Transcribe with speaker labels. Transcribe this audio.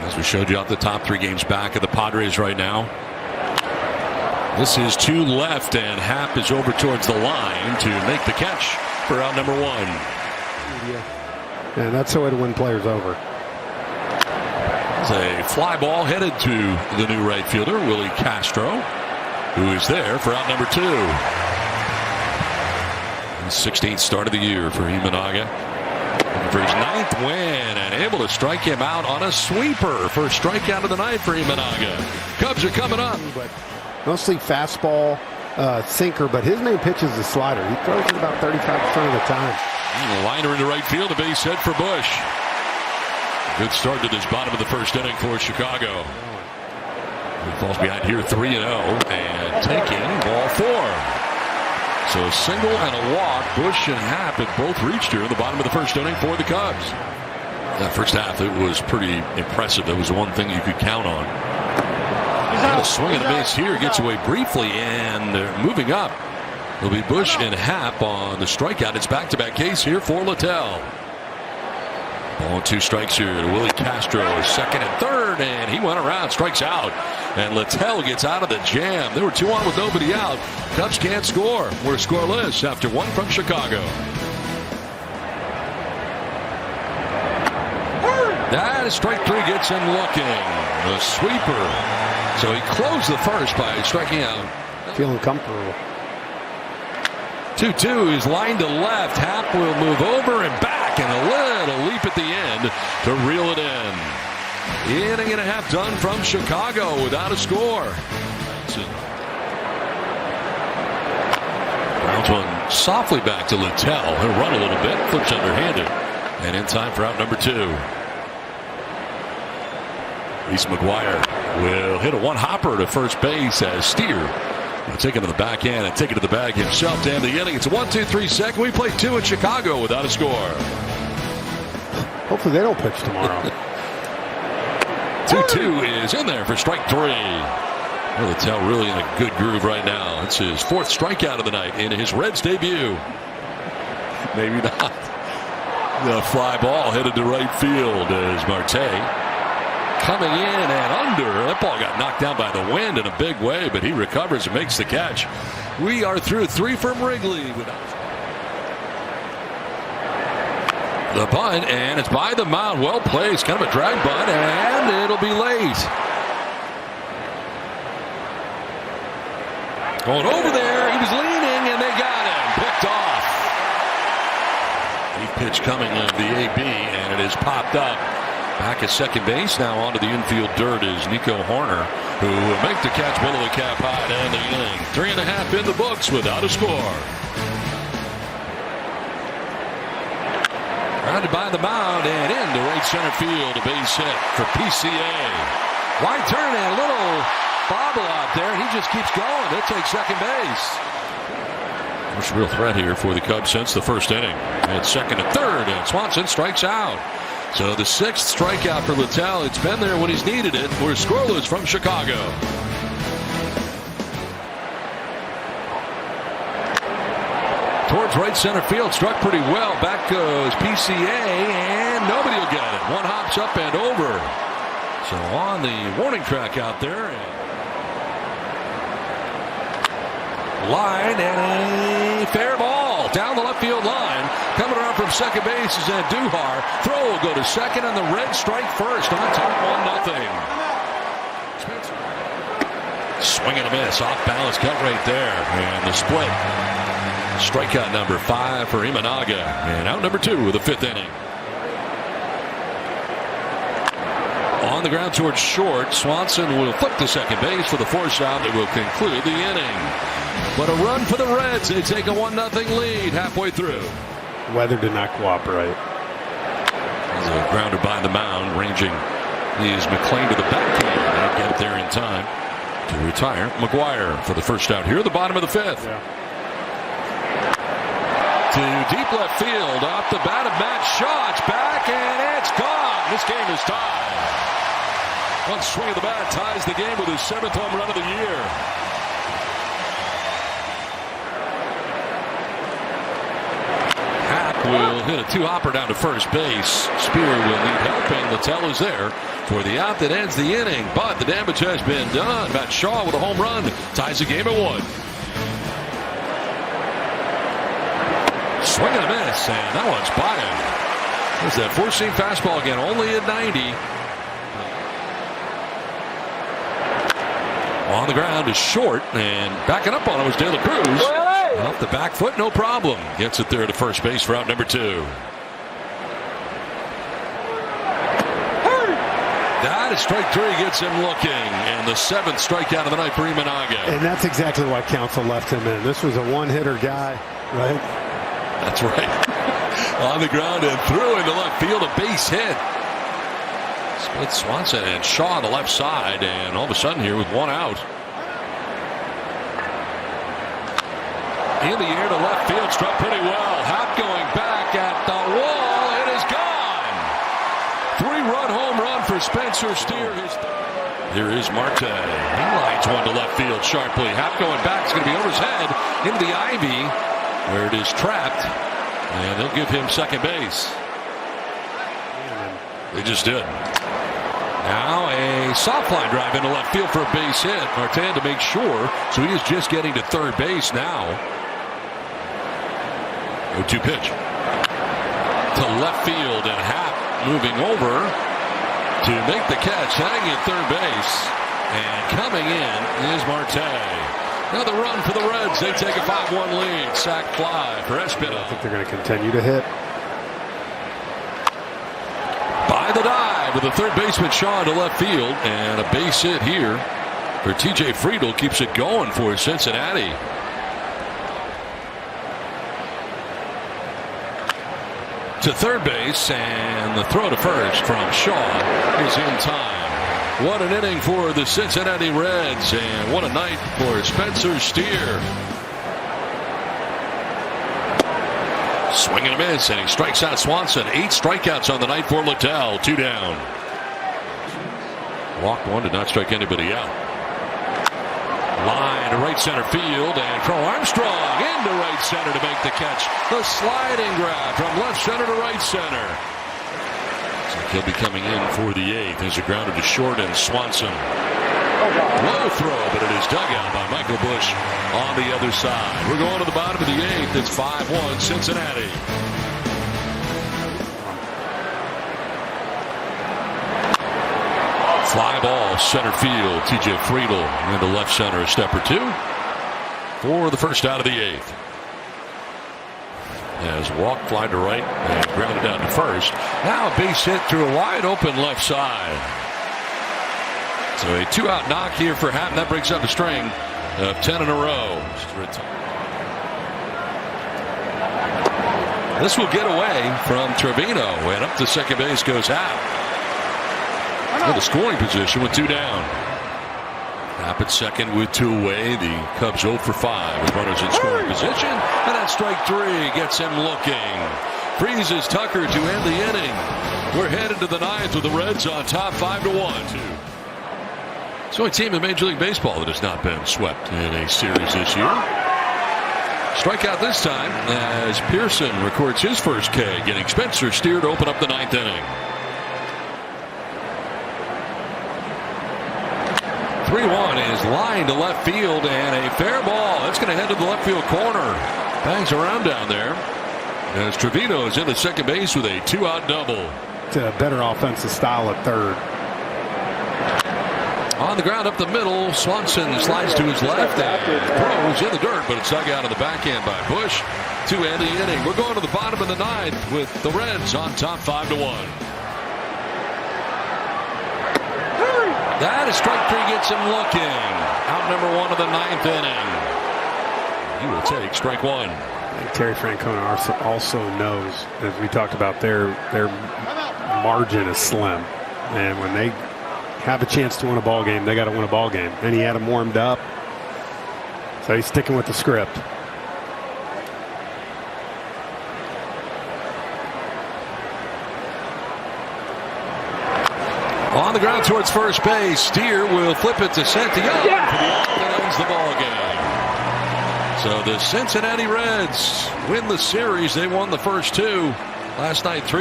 Speaker 1: As we showed you off the top 3 games back of the Padres right now. This is to left, and Happ is over towards the line to make the catch for out number 1.
Speaker 2: Yeah, and that's the way to win players over.
Speaker 1: It's a fly ball headed to the new right fielder, Willie Castro, who is there for out number 2. 16th start of the year for Imanaga. For his 9th win, and able to strike him out on a sweeper. First strikeout of the night for Imanaga. Cubs are coming up.
Speaker 2: But mostly fastball, sinker, but his main pitch is the slider. He throws it about 35% of the time.
Speaker 1: Liner into right field, a base hit for Bush. Good start to this bottom of the first inning for Chicago. He falls behind here 3-0 and taking ball 4. So a single and a walk. Bush and Happ had both reached here in the bottom of the first inning for the Cubs. That first half, it was pretty impressive. That was the one thing you could count on. And a swing and a miss here. Gets away briefly, and they're moving up. It'll be Bush and Happ on the strikeout. It's back-to-back case here for Littell. Ball 2 strikes here to Willie Castro. 2nd and 3rd, and he went around, strikes out. And Littell gets out of the jam. They were 2 on with nobody out. Cubs can't score. We're scoreless after 1 from Chicago. That is strike 3, gets him looking. The sweeper. So he closed the first by striking out.
Speaker 2: Feeling comfortable.
Speaker 1: 2-2 is lined to left. Happ will move over and back, and a little leap at the end to reel it in. Inning and a half done from Chicago without a score. Grounds one softly back to Littell. He'll run a little bit, flips underhanded, and in time for out number 2. Reese McGuire will hit a one-hopper to first base as Steer will take it to the backhand and take it to the bag himself to end the inning. It's a 1-2-3 second. We play 2 in Chicago without a score.
Speaker 2: Hopefully they don't pitch tomorrow.
Speaker 1: 2-2 is in there for strike 3. Well, Littell really in a good groove right now. It's his 4th strikeout of the night in his Reds debut. Maybe not. The fly ball headed to right field as Marte coming in and under. That ball got knocked down by the wind in a big way, but he recovers and makes the catch. We are through 3 from Wrigley. The bunt, and it's by the mound. Well placed. Kind of a drag bunt, and it'll be late. Going over there. He was leaning, and they got him. Picked off. Deep pitch coming of the AB, and it is popped up. Back at second base now onto the infield dirt is Nico Horner, who will make the catch below the cap high to end the inning. 3.5 in the books without a score. Grounded by the mound and into right center field. A base hit for PCA. Wide turn and a little bobble out there. He just keeps going. They'll take second base. First real threat here for the Cubs since the first inning. And 2nd and 3rd, and Swanson strikes out. So the 6th strikeout for Littell. It's been there when he's needed it. We're scoreless from Chicago. Towards right center field. Struck pretty well. Back goes PCA, and nobody will get it. One hops up and over. So on the warning track out there. Line and a fair ball down the left field line. Coming around from second base is Andujar. Throw will go to second, and the Reds strike first on top 1-0. Swing and a miss. Off balance cut right there. And the split. Strikeout number 5 for Imanaga. And out number 2 of the 5th inning. On the ground towards short. Swanson will flip to second base for the force out that will conclude the inning. But a run for the Reds. They take a 1-0 lead halfway through.
Speaker 2: Weather did not cooperate.
Speaker 1: He's a grounder by the mound, ranging is McClain to the backhand. Not get it there in time to retire. McGuire for the first out here, the bottom of the 5th.
Speaker 2: Yeah.
Speaker 1: To deep left field, off the bat of Matt Shaw. It's back, and it's gone. This game is tied. One swing of the bat ties the game with his 7th home run of the year. Happ will hit a two-hopper down to first base. Spear will need help, and Littell is there for the out that ends the inning. But the damage has been done. Matt Shaw with a home run ties the game at 1. Swing and a miss, and that one's by him. There's that four-seam fastball again, only at 90. On the ground is short, and backing up on it was De La Cruz. Off the back foot, no problem. Gets it there to first base for out number 2. That is strike 3, gets him looking, and the 7th strikeout of the night for Imanaga.
Speaker 2: And that's exactly why Counsell left him in. This was a one-hitter guy, right?
Speaker 1: That's right. On the ground and through into left field, a base hit. Split Swanson and Shaw on the left side, and all of a sudden here with 1 out. In the air to left field, struck pretty well. Happ going back at the wall. It is gone. 3-run home run for Spencer Steer. Here is Marte. He lines one to left field sharply. Happ going back. It's going to be over his head into the ivy, where it is trapped, and they'll give him second base. They just did. Now a soft line drive into left field for a base hit. Martin to make sure, so he is just getting to third base now. 0-2 pitch to left field, and Happ moving over to make the catch, hanging at third base, and coming in is Marte. Another run for the Reds. They take a 5-1 lead. Sac fly for Espinal.
Speaker 2: I think they're going to continue to hit.
Speaker 1: By the dive with the third baseman Shaw to left field, and a base hit here for TJ Friedl. Keeps it going for Cincinnati. To third base, and the throw to first from Shaw is in time. What an inning for the Cincinnati Reds, and what a night for Spencer Steer. Swing and a miss, and he strikes out Swanson. 8 strikeouts on the night for Littell. 2 down. Walked 1, did not strike anybody out. Line to right center field, and Crow Armstrong into right center to make the catch. The sliding grab from left center to right center. So he'll be coming in for the 8th. There's a grounder to short, and Swanson. Low throw, but it is dug out by Michael Busch on the other side. We're going to the bottom of the 8th. It's 5-1 Cincinnati. Fly ball, center field. TJ Friedl into left center, a step or 2 for the first out of the 8th. As walk, fly to right, and grounded down to first. Now a base hit through a wide open left side. So a 2-out knock here for Happ. That breaks up a string of 10 in a row. This will get away from Trevino, and up to second base goes Happ. In the scoring position with 2 down. Happ at second with 2 away. The Cubs 0 for 5 with runners in scoring position. And that strike 3 gets him looking. Freezes Tucker to end the inning. We're headed to the 9th with the Reds on top 5-1. It's the only team in Major League Baseball that has not been swept in a series this year. Strikeout this time as Pearson records his first K, getting Spencer Steer to open up the 9th inning. 3-1 is lined to left field, and a fair ball. That's going to head to the left field corner. Bangs around down there as Trevino is into second base with a 2-out double.
Speaker 2: It's a better offensive style at third.
Speaker 1: On the ground up the middle, Swanson slides to his left and throws in the dirt, but it's dug out of the backhand by Busch to end the inning. We're going to the bottom of the 9th with the Reds on top 5-1. That is strike 3, gets him looking. Out number 1 of the 9th inning. He will take strike 1.
Speaker 2: Terry Francona also knows, as we talked about, their margin is slim, and when they have a chance to win a ball game, they got to win a ball game. And he had him warmed up, so he's sticking with the script.
Speaker 1: On the ground towards first base, Steer will flip it to Santiago for the out that ends the ball game. So the Cincinnati Reds win the series. They won the first two last night, 3-2.